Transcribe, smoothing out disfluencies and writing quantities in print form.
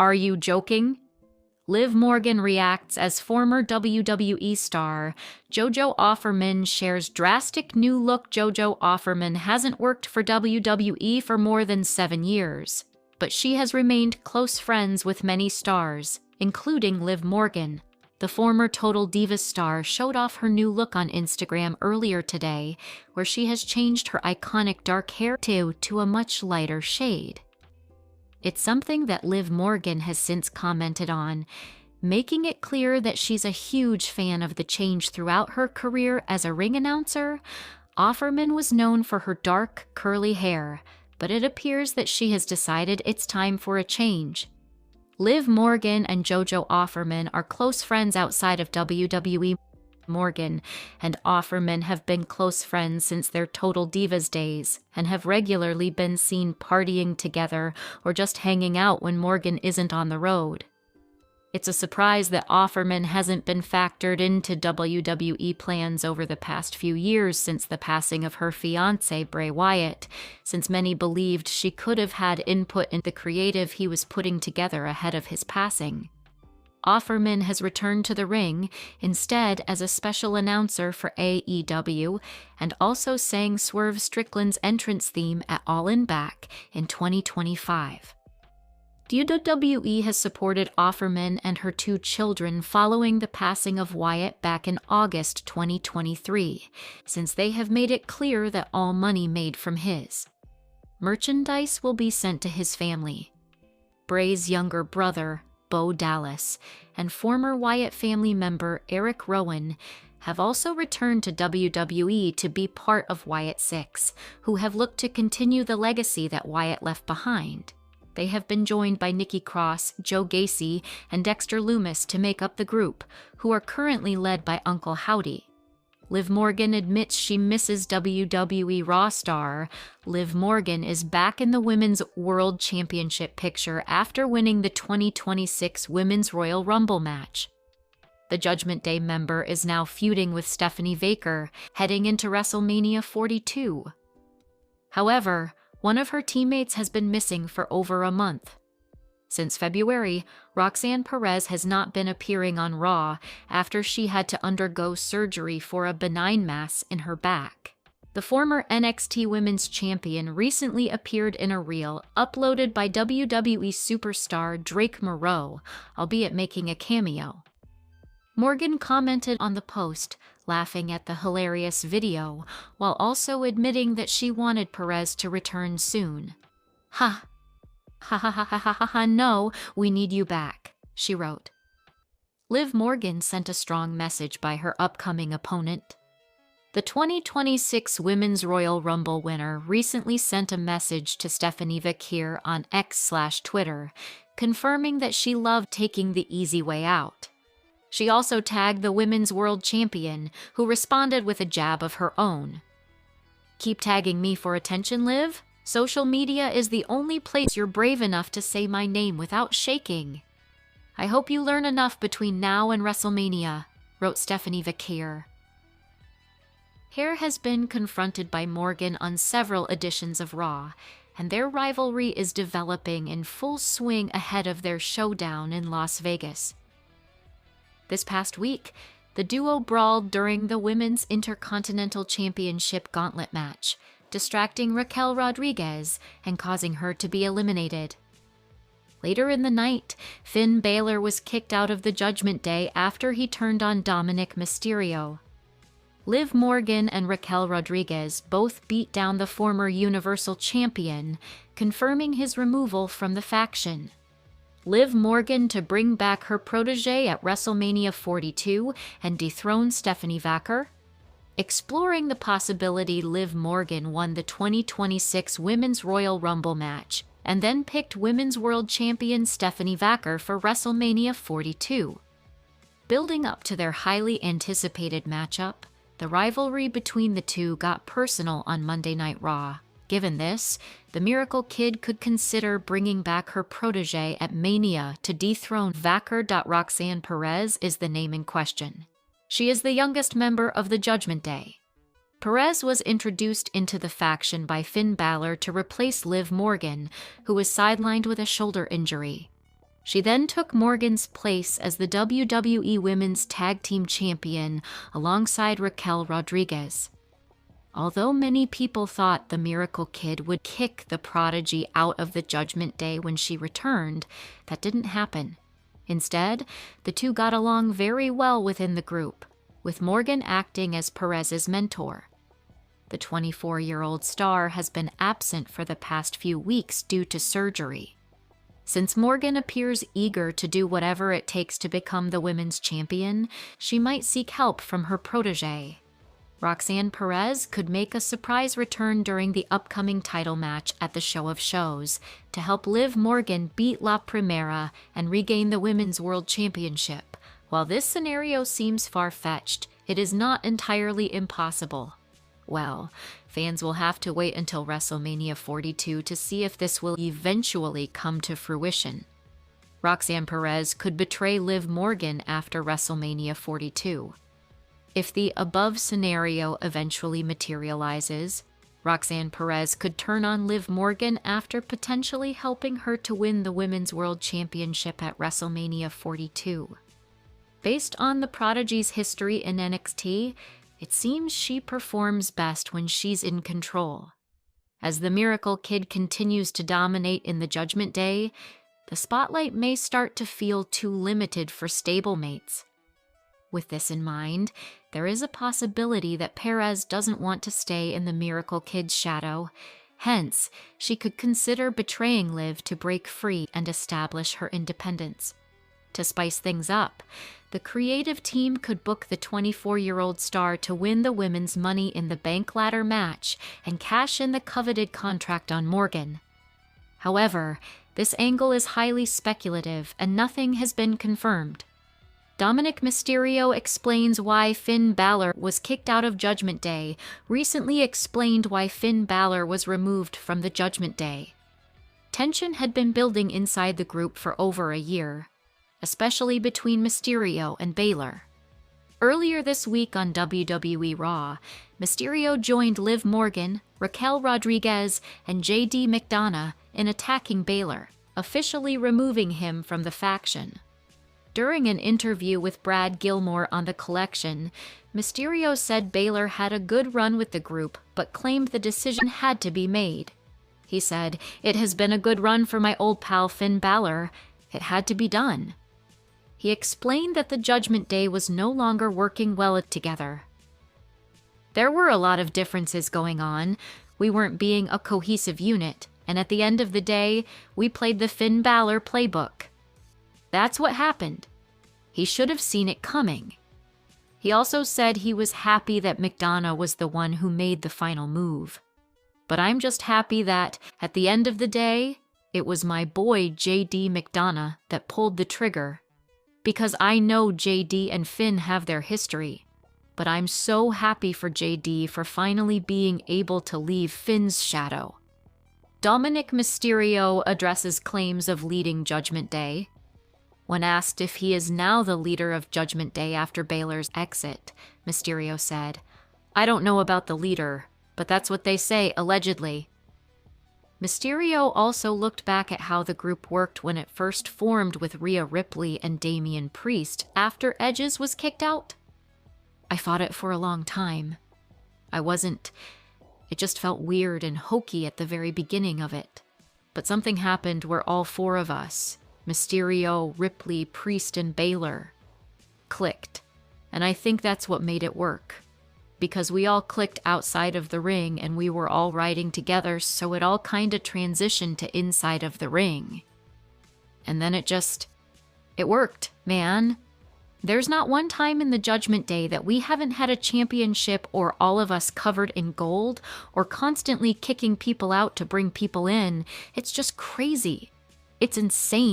Are you joking? Liv Morgan reacts as former WWE star Jojo Offerman shares drastic new look. Jojo Offerman hasn't worked for WWE for more than 7 years, but she has remained close friends with many stars, including Liv Morgan. The former Total Divas star showed off her new look on Instagram earlier today, where she has changed her iconic dark hair to a much lighter shade. It's something that Liv Morgan has since commented on, making it clear that she's a huge fan of the change throughout her career as a ring announcer. Offerman was known for her dark, curly hair, but it appears that she has decided it's time for a change. Liv Morgan and Jojo Offerman are close friends outside of WWE. Morgan and Offerman have been close friends since their Total Divas days and have regularly been seen partying together or just hanging out when Morgan isn't on the road. It's a surprise that Offerman hasn't been factored into WWE plans over the past few years since the passing of her fiancé Bray Wyatt, since many believed she could have had input in the creative he was putting together ahead of his passing. Offerman has returned to the ring, instead as a special announcer for AEW, and also sang Swerve Strickland's entrance theme at All In Back in 2025. WWE has supported Offerman and her 2 children following the passing of Wyatt back in August 2023, since they have made it clear that all money made from his merchandise will be sent to his family. Bray's younger brother, Bo Dallas, and former Wyatt family member Eric Rowan have also returned to WWE to be part of Wyatt 6, who have looked to continue the legacy that Wyatt left behind. They have been joined by Nikki Cross, Joe Gacy, and Dexter Lumis to make up the group, who are currently led by Uncle Howdy. Liv Morgan admits she misses WWE Raw star. Liv Morgan is back in the Women's World Championship picture after winning the 2026 Women's Royal Rumble match. The Judgment Day member is now feuding with Stephanie Vaquer, heading into WrestleMania 42. However, one of her teammates has been missing for over a month. Since February, Roxanne Perez has not been appearing on Raw after she had to undergo surgery for a benign mass in her back. The former NXT Women's Champion recently appeared in a reel uploaded by WWE superstar Drake Moreau, albeit making a cameo. Morgan commented on the post, laughing at the hilarious video, while also admitting that she wanted Perez to return soon. Ha ha ha ha ha ha ha, no, we need you back, she wrote. Liv Morgan sent a strong message by her upcoming opponent. The 2026 Women's Royal Rumble winner recently sent a message to Stephanie Vaquer on X/Twitter, confirming that she loved taking the easy way out. She also tagged the Women's World Champion, who responded with a jab of her own. Keep tagging me for attention, Liv? Social media is the only place you're brave enough to say my name without shaking. I hope you learn enough between now and WrestleMania, wrote Stephanie Vaquer. Hair has been confronted by Morgan on several editions of Raw, and their rivalry is developing in full swing ahead of their showdown in Las Vegas. This past week, the duo brawled during the Women's Intercontinental Championship Gauntlet match, distracting Raquel Rodriguez and causing her to be eliminated. Later in the night, Finn Balor was kicked out of the Judgment Day after he turned on Dominic Mysterio. Liv Morgan and Raquel Rodriguez both beat down the former Universal Champion, confirming his removal from the faction. Liv Morgan to bring back her protege at WrestleMania 42 and dethrone Stephanie Vaquer. Exploring the possibility Liv Morgan won the 2026 Women's Royal Rumble match and then picked Women's World Champion Stephanie Vaquer for WrestleMania 42. Building up to their highly anticipated matchup, the rivalry between the two got personal on Monday Night Raw. Given this, the Miracle Kid could consider bringing back her protege at Mania to dethrone Vaquer. Roxanne Perez is the name in question. She is the youngest member of the Judgment Day. Perez was introduced into the faction by Finn Balor to replace Liv Morgan, who was sidelined with a shoulder injury. She then took Morgan's place as the WWE Women's Tag Team Champion alongside Raquel Rodriguez. Although many people thought the Miracle Kid would kick the Prodigy out of the Judgment Day when she returned, that didn't happen. Instead, the two got along very well within the group, with Morgan acting as Perez's mentor. The 24-year-old star has been absent for the past few weeks due to surgery. Since Morgan appears eager to do whatever it takes to become the women's champion, she might seek help from her protégé. Roxanne Perez could make a surprise return during the upcoming title match at the Show of Shows to help Liv Morgan beat La Primera and regain the Women's World Championship. While this scenario seems far-fetched, it is not entirely impossible. Well, fans will have to wait until WrestleMania 42 to see if this will eventually come to fruition. Roxanne Perez could betray Liv Morgan after WrestleMania 42. If the above scenario eventually materializes, Roxanne Perez could turn on Liv Morgan after potentially helping her to win the Women's World Championship at WrestleMania 42. Based on the Prodigy's history in NXT, it seems she performs best when she's in control. As the Miracle Kid continues to dominate in the Judgment Day, the spotlight may start to feel too limited for stablemates. With this in mind, there is a possibility that Perez doesn't want to stay in the Miracle Kid's shadow. Hence, she could consider betraying Liv to break free and establish her independence. To spice things up, the creative team could book the 24-year-old star to win the women's Money in the Bank ladder match and cash in the coveted contract on Morgan. However, this angle is highly speculative and nothing has been confirmed. Dominic Mysterio explains why Finn Balor was kicked out of Judgment Day, recently explained why Finn Balor was removed from the Judgment Day. Tension had been building inside the group for over a year, especially between Mysterio and Balor. Earlier this week on WWE Raw, Mysterio joined Liv Morgan, Raquel Rodriguez, and JD McDonough in attacking Balor, officially removing him from the faction. During an interview with Brad Gilmore on The Collection, Mysterio said Balor had a good run with the group, but claimed the decision had to be made. He said, "It has been a good run for my old pal Finn Balor. It had to be done." He explained that the Judgment Day was no longer working well together. There were a lot of differences going on. We weren't being a cohesive unit, and at the end of the day, we played the Finn Balor playbook. That's what happened. He should have seen it coming. He also said he was happy that McDonough was the one who made the final move. But I'm just happy that, at the end of the day, it was my boy JD McDonough that pulled the trigger. Because I know JD and Finn have their history. But I'm so happy for JD for finally being able to leave Finn's shadow. Dominic Mysterio addresses claims of leading Judgment Day. When asked if he is now the leader of Judgment Day after Balor's exit, Mysterio said, "I don't know about the leader, but that's what they say, allegedly." Mysterio also looked back at how the group worked when it first formed with Rhea Ripley and Damian Priest after Edges was kicked out. "I fought it for a long time. It just felt weird and hokey at the very beginning of it. But something happened where all four of us, Mysterio, Ripley, Priest, and Balor, clicked. And I think that's what made it work. Because we all clicked outside of the ring and we were all riding together, so it all kinda transitioned to inside of the ring. And then it worked, man. There's not one time in the Judgment Day that we haven't had a championship or all of us covered in gold or constantly kicking people out to bring people in. It's just crazy. It's insane.